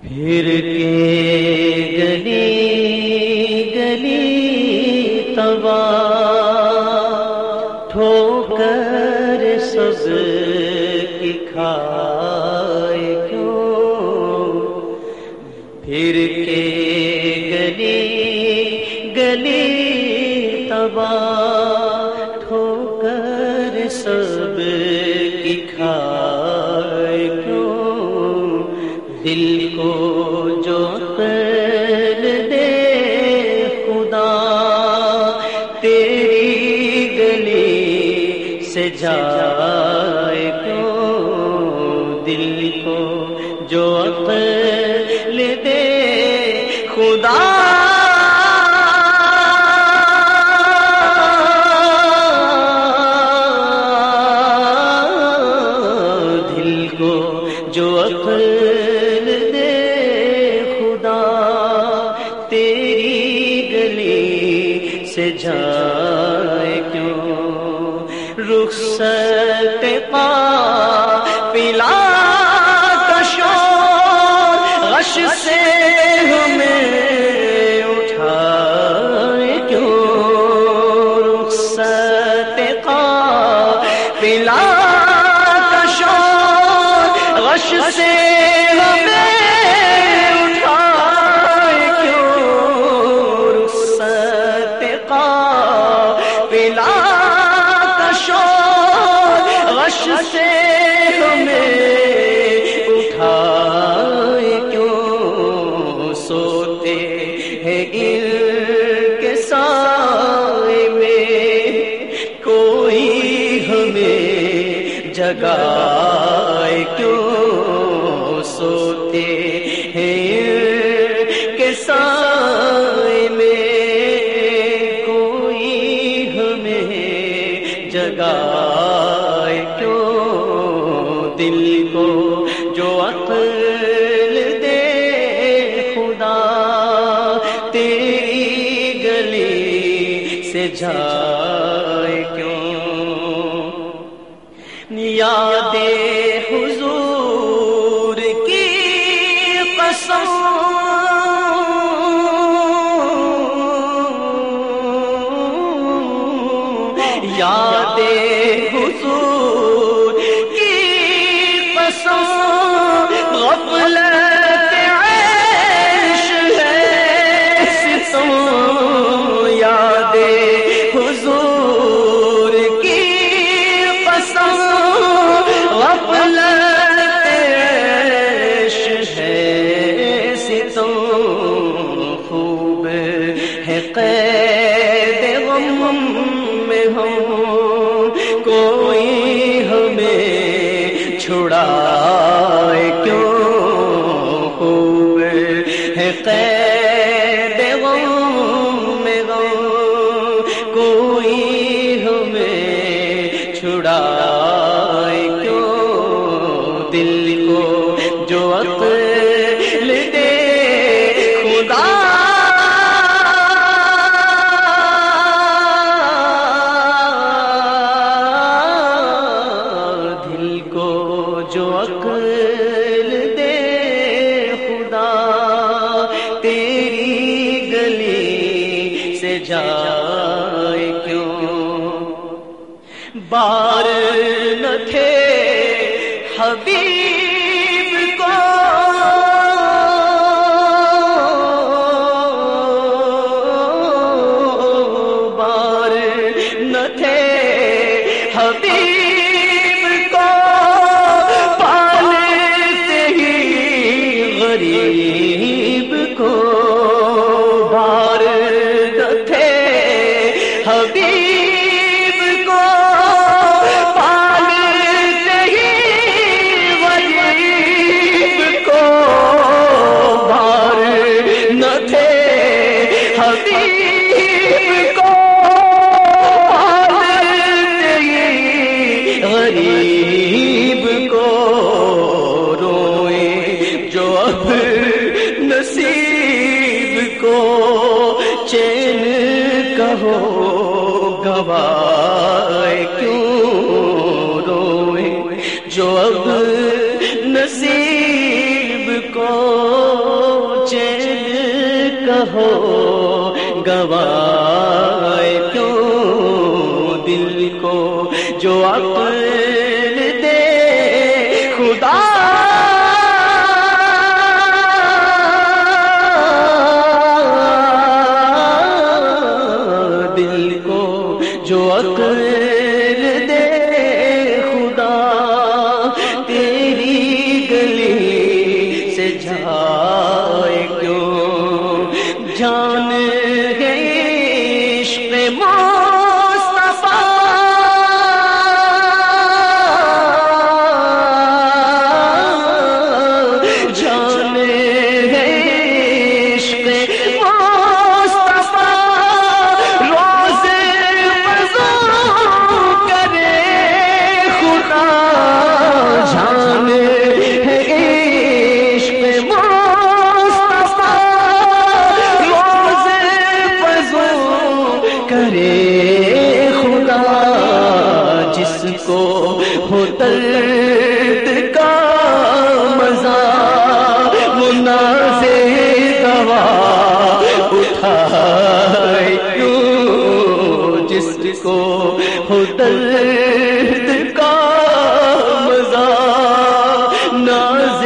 پھر کے گلی گلی تباہ ٹھوکر سب کی کھائے کیوں، پھر کے گلی گلی تباہ ٹھوکر سب کی کھائے کیوں، دل کو جو عقل دے خدا تیری گلی سے جائے کیوں، دل کو جو عقل دے خدا دل کو جو عقل دے خدا تیری گلی سے جائے کیوں، رخصت قافلہ کا شور غش سے ہمیں اٹھائے کیوں، رخصت قافلہ کا شور غش سے ہمیں اٹھائے کیوں، رخصت قافلہ کا شور غش سے ہمیں اٹھائے کیوں، سوتے ہیں ان کے سائے میں کوئی ہمیں جگائے کیوں، سوتے ہیں ان کے سائے میں کوئی ہمیں جگائے کیوں، دل کو جو عقل دے خدا تیری گلی سے جائے کیوں، یاد حضور کی قسم یاد حضور کی قسم غفلت عیش ہے ستم، یاد حضور کی قسم غفلت عیش ہے ستم، خوب ہے قید غم میں ہم کوئی ہمیں چھڑائے کیوں، خوب ہے قید غم میں غم کوئی ہمیں چھڑائے کیوں، دل کو جو عقل دے خدا جو عقل دے خدا تیری گلی سے جائے کیوں، بار نہ تھے حبیب کو بار نہ تھے حبیب کو غریب کو، بار نہ تھے حبیب کو پالتے ہی غریب کو، بار نہ تھے حبیب کو پالتے ہی غریب کو، جو اب نصیب کو چین کہو گوائے کیوں، روئے جو اب نصیب کو کہو گوائے کیوں دل کو جو عقل دے خدا دل کو جو عقل دے خدا تیری گلی سے جائے کیوں جان ہے عشق مصطفیٰ جان ہے عشق مصطفیٰ روز وضو کرے خدا جان ہے عشق مصطفیٰ روز وضو کرے خدا جس کو ہو درد کا مزہ وہ ناز دوا اٹھائے کیوں جس کو ہو درد کا مزہ ناز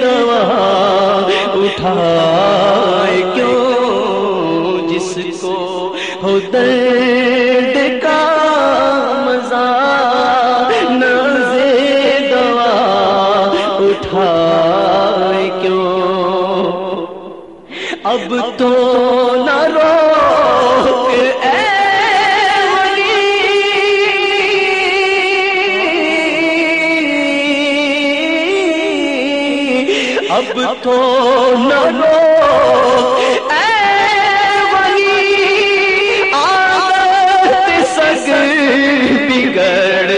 دوا اٹھائے کیوں جس کو ہو درد کا مزہ ناز دوا اٹھائے کیوں اب تو نہ روک اے ولی اب تو نہ روک اے ولی عادت سگ بگڑ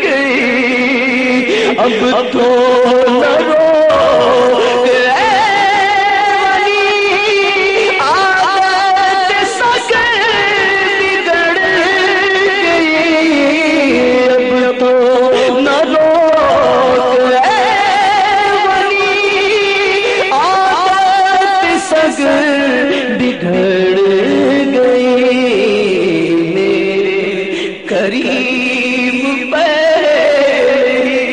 گئی اب تو نہ روک بگڑ گئی میرے کریم پہلی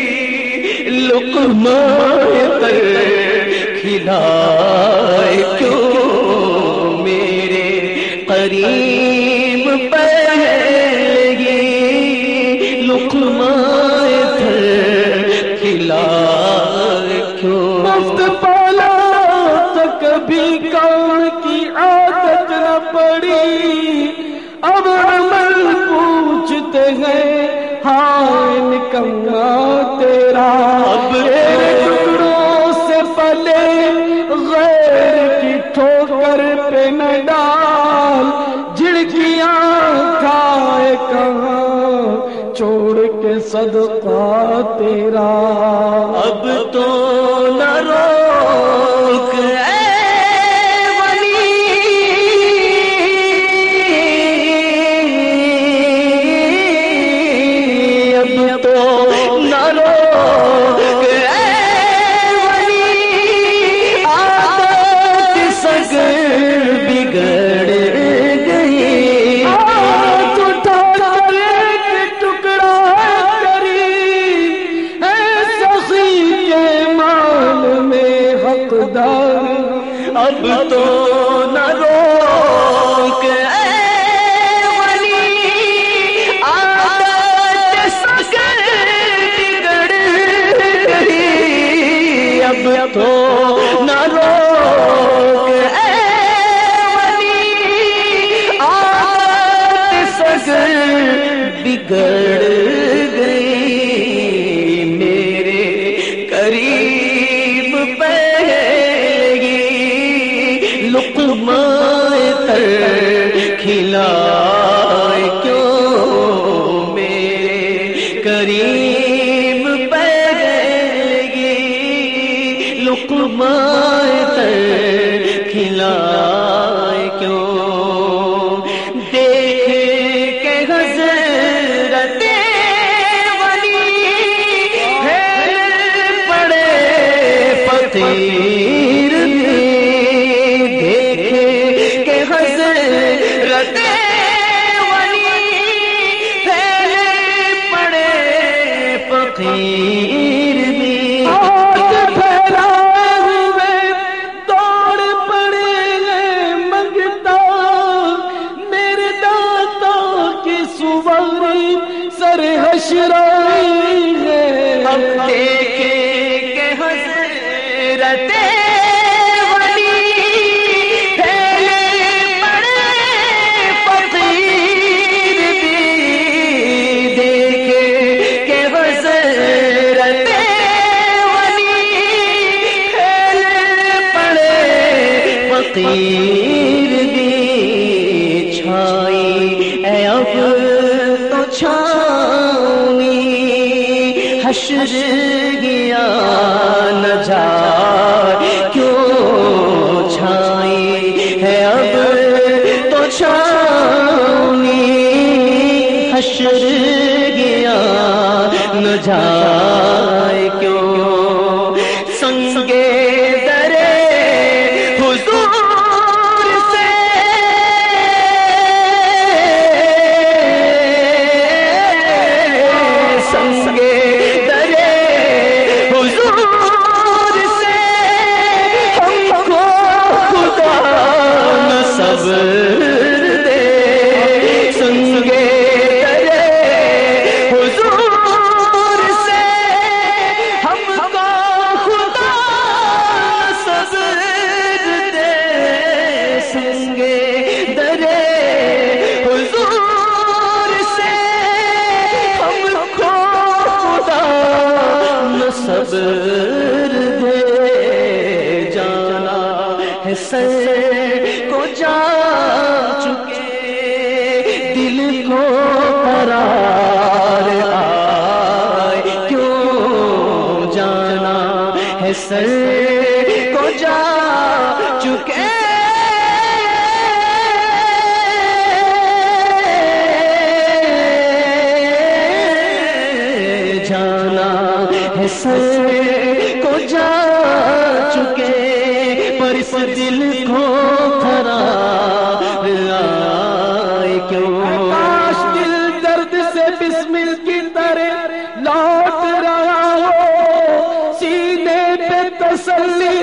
لقمہ پر کھلائے کیوں میرے کریم پہلی لقمہ پر کھلائے کیوں مفت پالا تو کبھی کام کی عادت نہ پڑی اب عمل پوچھتے ہیں ہائے نکما تیرا اب ٹکڑوں سے پلے غیر کی ٹھوکر پہ نہ ڈال جھڑکیاں کھائے کہاں چھوڑ کے صدقہ تیرا اب تو نہ روک اے ولی اب تو نہ روک اے ولی عادت سگ بگڑ گئی ہاتھ اٹھا کر ایک ٹکڑا کری اے سخی کے مال میں حقدار اب تو نہ روک اے ولی عادت سگ بگڑ گئی اب تو نہ روک اے ولی عادت سگ بگڑ گئی میرے قریب پہلی لقمہ تر کھلائے کیوں میرے قریب پہلی لقمہ تر کھلائے کیوں دیکھ کے حضرت ولی ہے بڑے فقیر دیکھ رتے ولی پھیلے پڑے فقیر بھی دیکھے کہ حضرت ولی پھیلے پڑے فقیر بھی چھائی اے اب تو چھاؤنی حشر گیا نہ جائے کیوں چھائی ہے اب تو چھاؤنی حشر گیا نہ جائے کیوں سنگے درے حضور سے سنگے درے حضور سے ہم کو خدا نصب دے سنگے درے حضور سے ہم کو خدا نصب دے سنگے درے حضور سے ہم کو خدا نصب دے جانا ہے سر کو جا چکے دل کو قرار آئے کیوں جانا ہے سر کو جا چکے جانا ہے سر کو جا چکے پر اس دل کو قرار آئے کیوں کاش دل درد سے بسمل کی طرح لوٹ رہا ہو سینے پہ تسلی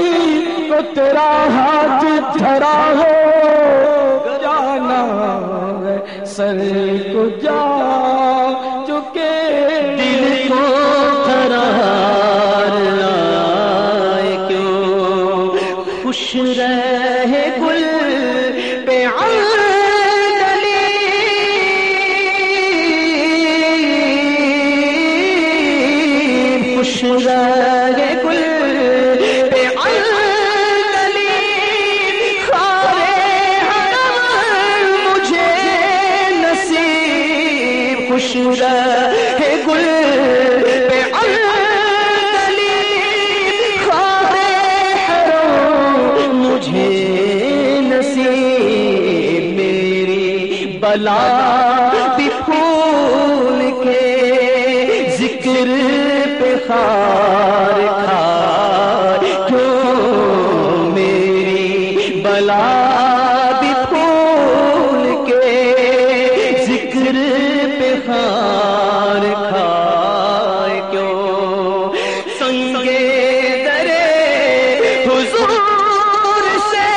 کو تیرا ہاتھ دھرا ہو جانا ہے سر کو جا چکے دل کو قرار آئے کیوں خوش رہے گل پہ عندلی خوش رہے گل پہ عندلی خارے حرم مجھے نصیب خوش رہے گل پہ عندلی خارے حرم مجھے نصیب میری بلا بھی پھول کے ذکر پہ خار کھار کیوں میری بلا بھی پھول کے ذکر پہ خار کھائے کیوں سنگے درے حضور سے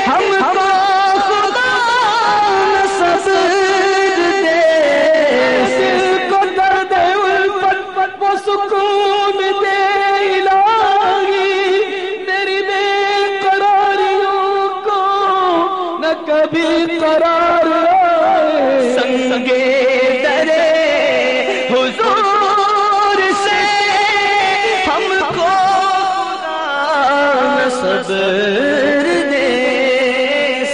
ہم کو خدا نصب دے دل کو درد الفت وہ سکون دے الہی میری بے قراریوں کو نہ کبھی قرار آئے سنگے درے حضور سے ہم کو خدا نصب دے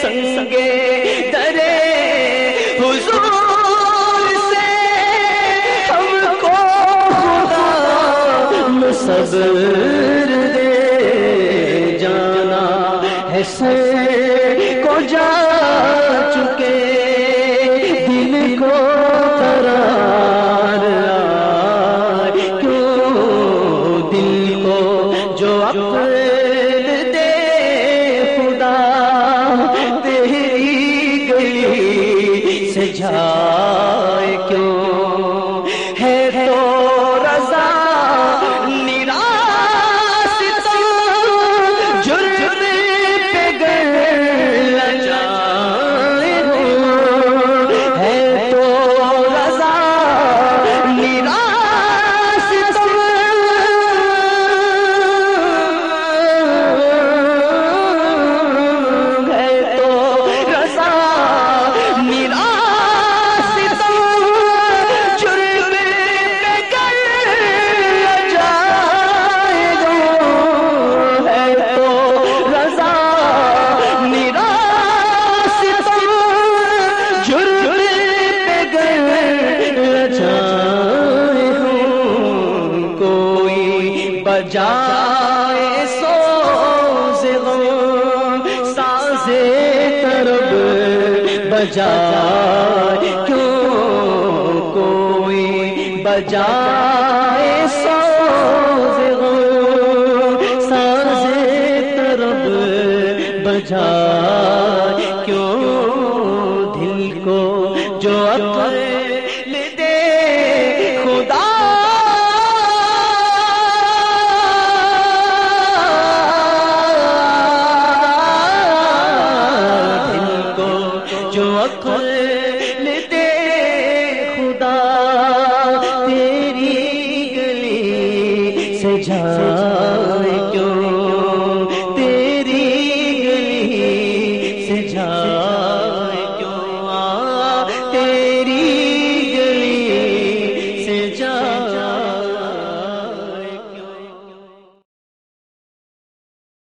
سنگے درے حضور سے ہم کو خدا نصب دے جانا ہے سر کو جا چکے دل کو قرار آئے کیوں دل کو جو عقل دے بجائے کیوں کوئی بجائے ساز طرب بجائے